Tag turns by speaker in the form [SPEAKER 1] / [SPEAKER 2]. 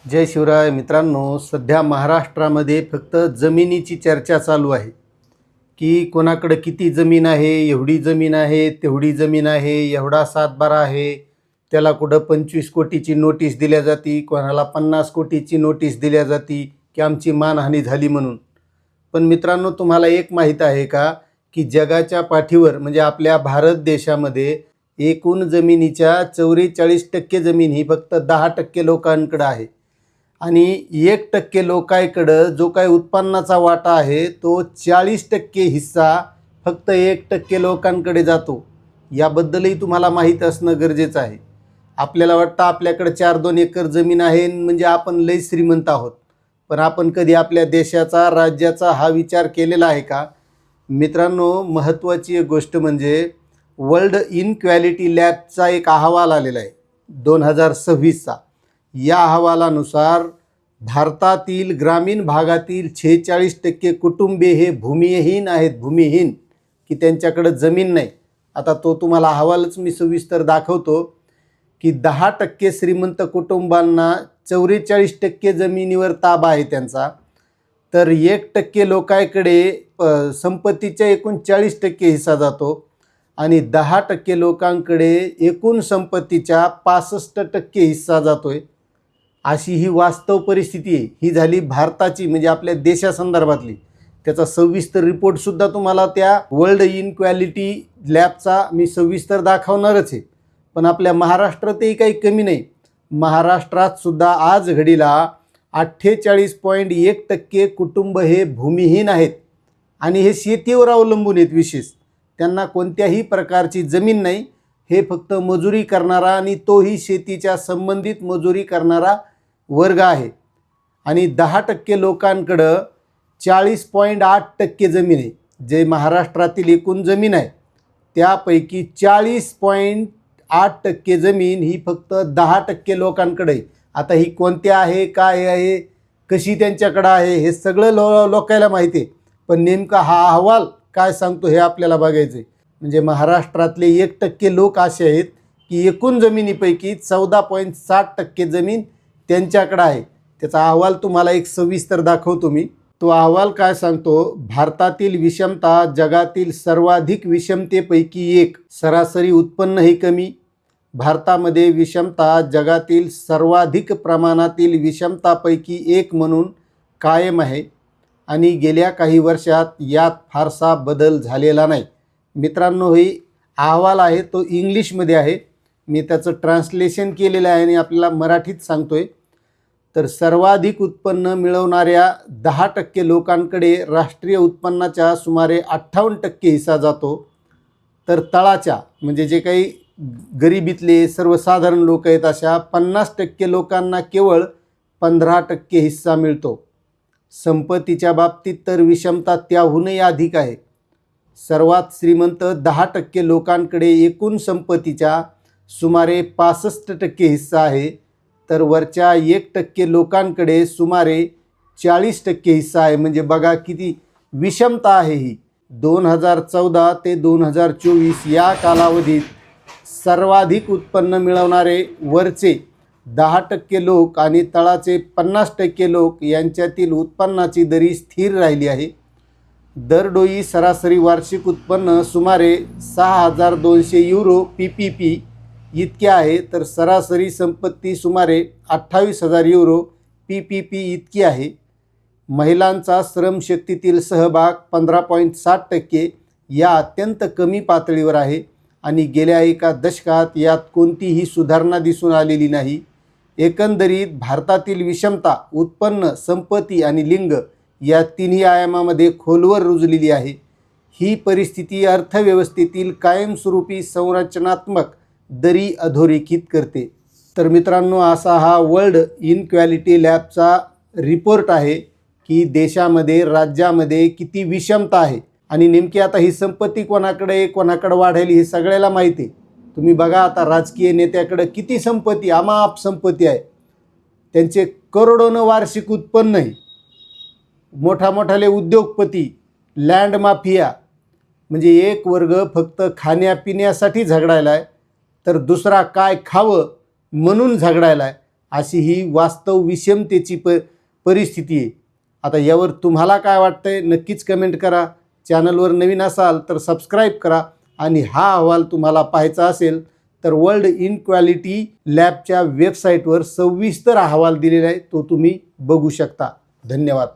[SPEAKER 1] जय शिवराय मित्रांनो, सध्या महाराष्ट्रामध्ये फक्त जमिनीची चर्चा चालू आहे की कोणाकडे किती जमीन आहे, एवढी जमीन आहे, तेवढी जमीन आहे, एवढा सातबारा आहे, त्याला कुठं 25 कोटीची नोटीस दिल्या जाती, कोणाला 50 कोटीची नोटीस दिल्या जाती की आमची मानहानी झाली म्हणून. पण मित्रांनो, तुम्हाला एक माहीत आहे का की जगाच्या पाठीवर म्हणजे आपल्या भारत देशामध्ये एकूण जमिनीच्या 44% जमीन ही फक्त 10% लोकांकडे आहे आणि 1% लोकांकडं जो काही उत्पन्नाचा वाटा आहे तो 40% हिस्सा फक्त 1% लोकांकडे जातो. याबद्दलही तुम्हाला माहीत असणं गरजेचं आहे. आपल्याला वाटतं आपल्याकडे 4-2 एकर जमीन आहे म्हणजे आपण लई श्रीमंत आहोत. पण आपण कधी आपल्या देशाचा, राज्याचा हा विचार केलेला आहे का? मित्रांनो, महत्त्वाची एक गोष्ट म्हणजे वर्ल्ड इनक्वॅलिटी लॅबचा एक अहवाल आलेला आहे 2026चा. या अहवालानुसार भारतातील ग्रामीण भागातील 46% कुटुंबे हे भूमिहीन आहेत, भूमिहीन, की त्यांच्याकडे जमीन नाही. आता तो तुम्हाला अहवालच मी सविस्तर दाखवतो की 10% श्रीमंत कुटुंबांना 44% जमिनीवर ताबा आहे त्यांचा, तर 1% लोकांकडे संपत्तीच्या एकूण 40% हिस्सा जातो आणि 10% लोकांकडे एकूण संपत्तीच्या 65% हिस्सा जातोय. अशी ही वास्तव परिस्थिती आहे. ही झाली भारताची म्हणजे आपल्या देशासंदर्भातली. त्याचा सविस्तर रिपोर्टसुद्धा तुम्हाला त्या वर्ल्ड इनक्वॅलिटी लॅबचा मी सविस्तर दाखवणारच आहे. पण आपल्या महाराष्ट्रातही काही कमी नाही. महाराष्ट्रात सुद्धा आज घडीला 48.1% कुटुंब हे भूमिहीन आहेत आणि हे शेतीवर अवलंबून आहेत. विशेष त्यांना कोणत्याही प्रकारची जमीन नाही. हे फक्त मजुरी करणारा आणि तोही शेतीच्या संबंधित मजुरी करणारा वर्ग आहे. आणि 10% लोकांकडं 40.8% जमीन आहे. जे महाराष्ट्रातील एकूण जमीन आहे त्यापैकी 40.8% जमीन ही फक्त 10% लोकांकडे आहे. आता ही कोणत्या आहे, काय आहे, कशी त्यांच्याकडं आहे हे सगळं लोकांना माहिती आहे. पण नेमका हा अहवाल काय सांगतो हे आपल्याला बघायचं आहे. म्हणजे महाराष्ट्रातले 1% लोक असे आहेत की एकूण जमिनीपैकी 14.7% जमीन त्यांच्याकडं आहे. त्याचा अहवाल तुम्हाला एक सविस्तर दाखवतो मी. तो अहवाल काय सांगतो, भारतातील विषमता जगातील सर्वाधिक विषमतेपैकी एक. सरासरी उत्पन्न ही कमी. भारतामध्ये विषमता जगातील सर्वाधिक प्रमाणातील विषमतापैकी एक म्हणून कायम आहे आणि गेल्या काही वर्षात यात फारसा बदल झालेला नाही. मित्रांनो, ही अहवाल आहे तो इंग्लिशमध्ये आहे. मी त्याचं ट्रान्सलेशन केलेलं आहे आणि आपल्याला मराठीत सांगतोय. तर सर्वाधिक उत्पन्न मिळवणाऱ्या 10% लोकांकडे राष्ट्रीय उत्पन्नाच्या सुमारे 58% हिस्सा जातो. तर तळाच्या म्हणजे जे काही गरिबीतले सर्वसाधारण लोक आहेत अशा 50% लोकांना केवळ 15% हिस्सा मिळतो. संपत्तीच्या बाबतीत तर विषमता त्याहूनही अधिक आहे. सर्वात श्रीमंत 10% लोकांकडे एकूण संपत्तीच्या सुमारे 65% हिस्सा आहे. तर वरच्या 1% लोकांकडे सुमारे 40% हिस्सा आहे. म्हणजे बघा किती विषमता आहे ही. 2014 ते 2024 या कालावधीत सर्वाधिक उत्पन्न मिळवणारे वरचे 10% लोक आणि तळाचे 50% लोक यांच्यातील उत्पन्नाची दरी स्थिर राहिली आहे. दरडोई सरासरी वार्षिक उत्पन्न सुमारे 6,200 युरो PPP इतके आहे. तर सरासरी संपत्ती सुमारे 28,000 युरो PPP इतकी आहे. महिलांचा श्रमशक्तीतील सहभाग 15.7% या अत्यंत कमी पातळीवर आहे आणि गेल्या एका दशकात यात कोणतीही सुधारणा दिसून आलेली नाही. एकंदरीत भारतातील विषमता उत्पन्न, संपत्ती आणि लिंग या तिन्ही आयामामध्ये खोलवर रुजलेली आहे. ही परिस्थिती अर्थव्यवस्थेतील कायमस्वरूपी संरचनात्मक दरी अधोरेखित करते. तर मित्रांनो, असा हा वर्ल्ड इनक्वॅलिटी लॅबचा रिपोर्ट आहे की देशामध्ये, राज्यामध्ये किती विषमता आहे. आणि नेमकी आता ही संपत्ती कोणाकडे वाढेल हे सगळ्याला माहिती आहे. तुम्ही बघा आता राजकीय नेत्याकडे किती संपत्ती, अमाप संपत्ती आहे. त्यांचे करोडोनं वार्षिक उत्पन्न आहे. मोठाले उद्योगपती, लँड माफिया, म्हणजे एक वर्ग फक्त खाण्यापिण्यासाठी झगडायला आहे तर दुसरा काय खावं म्हणून झगडायला आहे. अशी ही वास्तव विषमतेची परिस्थिती आहे. आता यावर तुम्हाला काय वाटतंय नक्कीच कमेंट करा. चॅनलवर नवीन असाल तर सबस्क्राईब करा आणि हा अहवाल तुम्हाला पाहायचा असेल तर वर्ल्ड इनक्वालिटी लॅबच्या वेबसाईटवर सविस्तर अहवाल दिलेला आहे, तो तुम्ही बघू शकता. धन्यवाद.